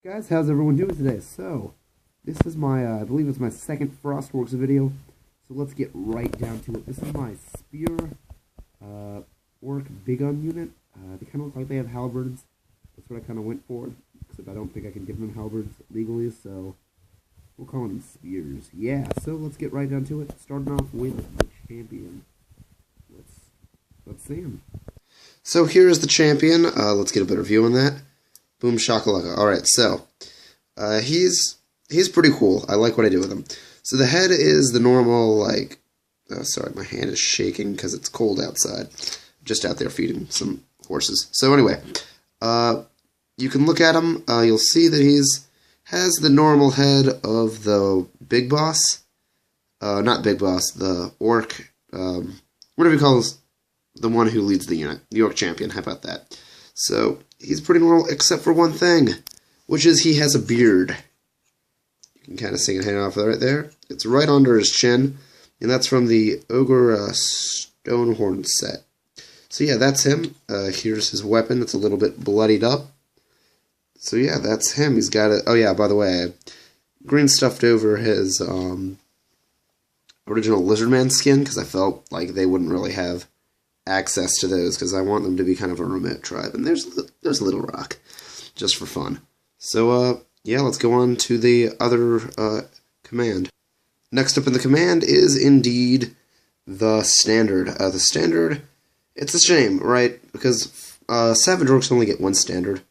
Guys, how's everyone doing today? So, this is my, I believe it's my second Frostworks video, so let's get right down to it. This is my Spear Orc Big Gun unit. They kind of look like they have halberds. That's what I kind of went for, except I don't think I can give them halberds legally, so we'll call them spears. Yeah, so let's get right down to it, starting off with the champion. Let's see him. So here's the champion. Let's get a better view on that. Boom shakalaka. Alright, so he's pretty cool. I like what I do with him. So the head is the normal, like, sorry, my hand is shaking because it's cold outside. Just out there feeding some horses. So anyway, you can look at him. You'll see that has the normal head of the big boss. Not big boss, the orc, whatever he calls the one who leads the unit. The orc champion, how about that? So, he's pretty normal, except for one thing, which is he has a beard. You can kind of see it hanging off right there. It's right under his chin, and that's from the Ogre Stonehorn set. So yeah, that's him. Here's his weapon. It's a little bit bloodied up. So yeah, that's him. He's got it. Oh yeah, by the way, I green stuffed over his original Lizardman skin, because I felt like they wouldn't really have access to those, because I want them to be kind of a remote tribe. And there's Little Rock, just for fun. So, yeah, let's go on to the other command. Next up in the command is indeed the standard. The standard, it's a shame, right? Because Savage Orcs only get one standard,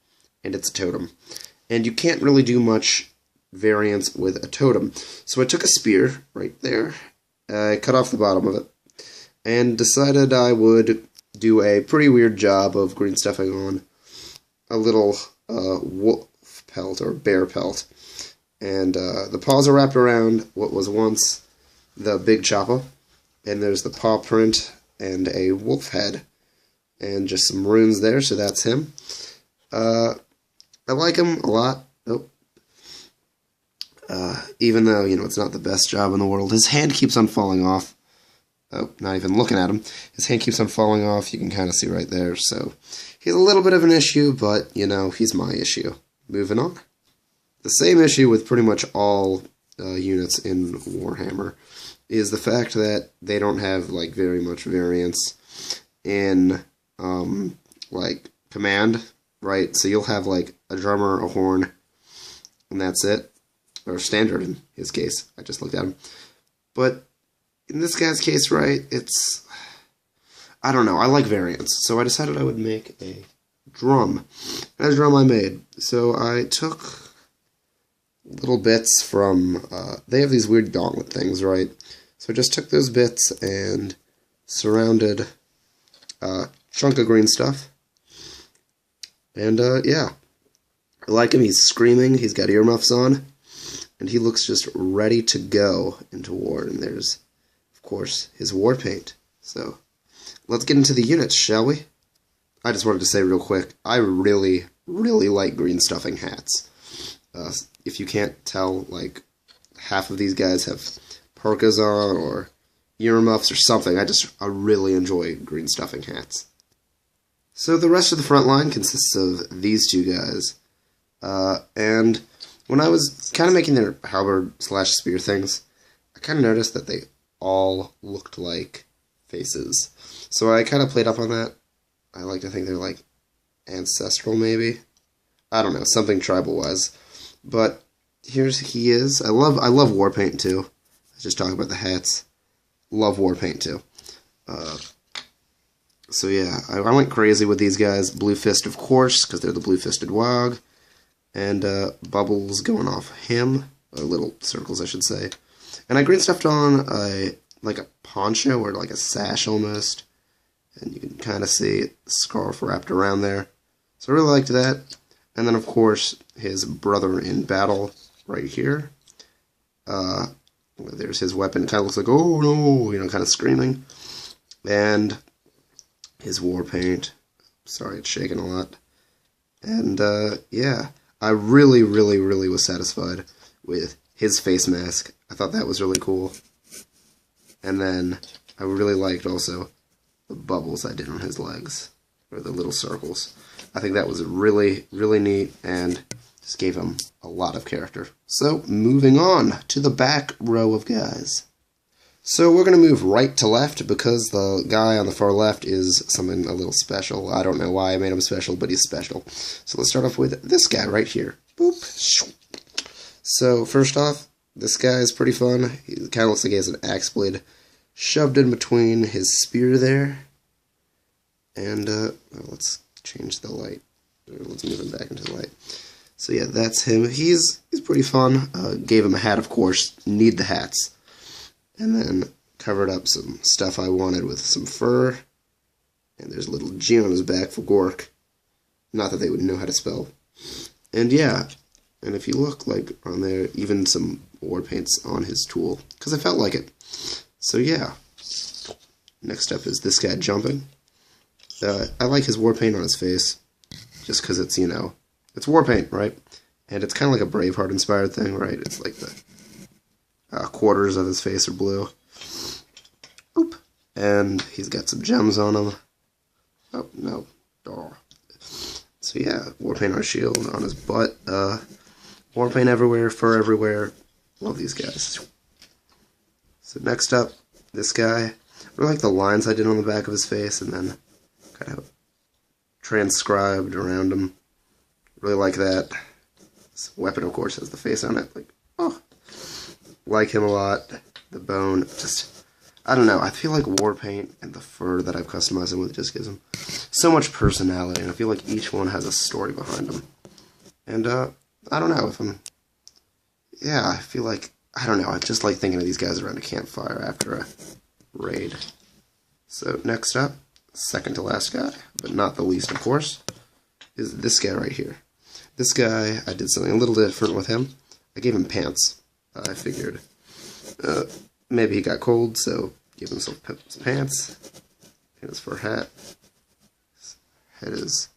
and it's a totem. And you can't really do much variance with a totem. So I took a spear right there, I cut off the bottom of it, and decided I would do a pretty weird job of green stuffing on a little wolf pelt or bear pelt. And the paws are wrapped around what was once the big chopper, and there's the paw print and a wolf head, and just some runes there, so that's him. I like him a lot. Oh. Even though, you know, it's not the best job in the world. His hand keeps on falling off. Oh, not even looking at him. His hand keeps on falling off. You can kind of see right there. So he's a little bit of an issue, but, you know, he's my issue. Moving on. The same issue with pretty much all units in Warhammer is the fact that they don't have, like, very much variance in, like, command, right? So you'll have, like, a drummer, a horn, and that's it. Or standard in his case. I just looked at him. But in this guy's case, right, it's, I don't know, I like variants, so I decided I would make a drum. And a drum I made. So I took little bits from, they have these weird gauntlet things, right? So I just took those bits and surrounded a chunk of green stuff. And, yeah. I like him, he's screaming, he's got earmuffs on, and he looks just ready to go into war, and there's, of course, his war paint. So, let's get into the units, shall we? I just wanted to say real quick, I really, really like green stuffing hats. If you can't tell, like, half of these guys have parkas on, or earmuffs or something. I really enjoy green stuffing hats. So the rest of the front line consists of these two guys. And when I was kind of making their halberd/spear things, I kind of noticed that they all looked like faces. So I kind of played up on that. I like to think they're like ancestral, maybe. I don't know, something tribal-wise. But he is. I love war paint too. I was just talking about the hats. Love war paint too. So yeah, I went crazy with these guys. Blue Fist, of course, because they're the blue-fisted wog. And bubbles going off him, little circles I should say. And I green stuffed on like a poncho or like a sash almost, and you can kind of see the scarf wrapped around there. So I really liked that. And then of course his brother in battle right here. There's his weapon. It kind of looks like, oh no, you know, kind of screaming. And his war paint. Sorry, it's shaking a lot. And yeah. I really, really, really was satisfied with his face mask. I thought that was really cool. And then I really liked also the bubbles I did on his legs, or the little circles. I think that was really, really neat, and Just gave him a lot of character. So, moving on to the back row of guys. So we're going to move right to left because the guy on the far left is something a little special. I don't know why I made him special, but he's special. So let's start off with this guy right here. Boop. So first off, this guy is pretty fun. He kind of looks like he has an axe blade shoved in between his spear there. And let's change the light. Let's move him back into the light. So yeah, that's him. He's pretty fun. Gave him a hat, of course. Need the hats. And then covered up some stuff I wanted with some fur. And there's a little G on his back for Gork. Not that they would know how to spell. And yeah, and if you look like on there, even some war paints on his tool. Because I felt like it. So yeah. Next up is this guy jumping. I like his war paint on his face. Just because it's, you know, it's war paint, right? And it's kind of like a Braveheart inspired thing, right? It's like the quarters of his face are blue. Oop. And he's got some gems on him. Oh, no. Oh. So yeah, war paint on his shield, on his butt. War paint everywhere, fur everywhere. Love these guys. So next up, this guy. I really like the lines I did on the back of his face and then kind of transcribed around him. Really like that. This weapon, of course, has the face on it. Like, oh. Like him a lot. The bone, just, I don't know. I feel like war paint and the fur that I've customized him with just gives him so much personality, and I feel like each one has a story behind them. And, I don't know if I'm, yeah, I feel like, I don't know, I just like thinking of these guys around a campfire after a raid. So, next up, second to last guy, but not the least, of course, is this guy right here. This guy, I did something a little different with him. I gave him pants. I figured maybe he got cold, so give him some pants. And his fur hat. His head is,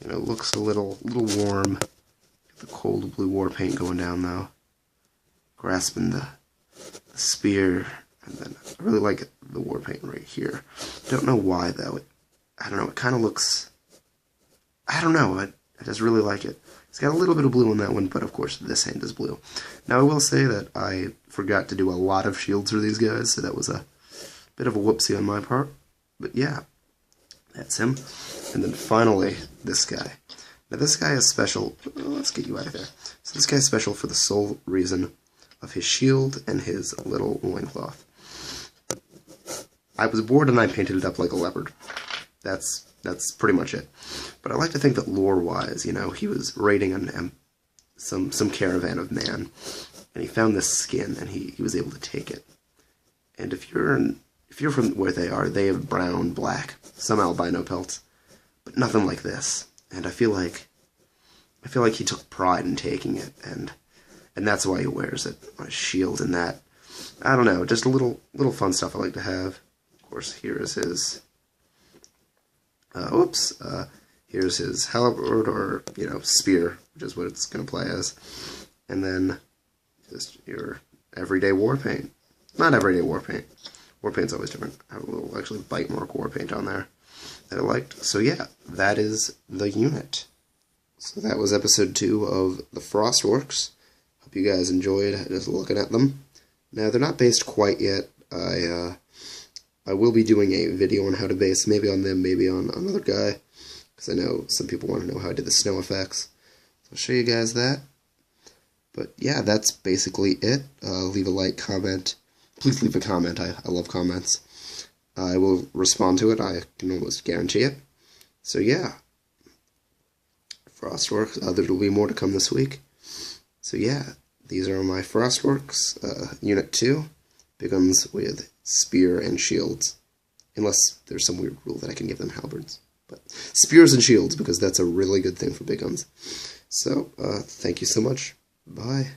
you know, looks a little warm. Got the cold blue war paint going down though. Grasping the spear, and then I really like the war paint right here. Don't know why though. I don't know. It kind of looks. I don't know. I just really like it. It's got a little bit of blue on that one, but of course this hand is blue. Now I will say that I forgot to do a lot of shields for these guys, so that was a bit of a whoopsie on my part. But yeah, that's him. And then finally, this guy. Now this guy is special. Let's get you out of there. So this guy is special for the sole reason of his shield and his little loincloth. I was bored and I painted it up like a leopard. That's pretty much it. But I like to think that lore-wise, you know, he was raiding some caravan of man, and he found this skin, and he was able to take it. And if you're from where they are, they have brown, black, some albino pelts, but nothing like this. And I feel like he took pride in taking it, and that's why he wears it on his shield and that. I don't know, just a little fun stuff I like to have. Of course, here is his. Here's his halberd, or, you know, spear, which is what it's going to play as. And then just your everyday war paint. Not everyday war paint. War paint's always different. I have a little, actually, bite mark war paint on there that I liked. So yeah, that is the unit. So that was episode 2 of the Frost Orcs. Hope you guys enjoyed just looking at them. Now, they're not based quite yet. I will be doing a video on how to base, maybe on them, maybe on another guy, because I know some people want to know how I did the snow effects. So I'll show you guys that. But yeah, that's basically it. Leave a like, comment. Please leave a comment. I love comments. I will respond to it. I can almost guarantee it. So yeah, Frostworks. There will be more to come this week. So yeah, these are my Frostworks, Unit 2. Big guns with spear and shields. Unless there's some weird rule that I can give them halberds. But spears and shields, because that's a really good thing for big guns. So, thank you so much. Bye.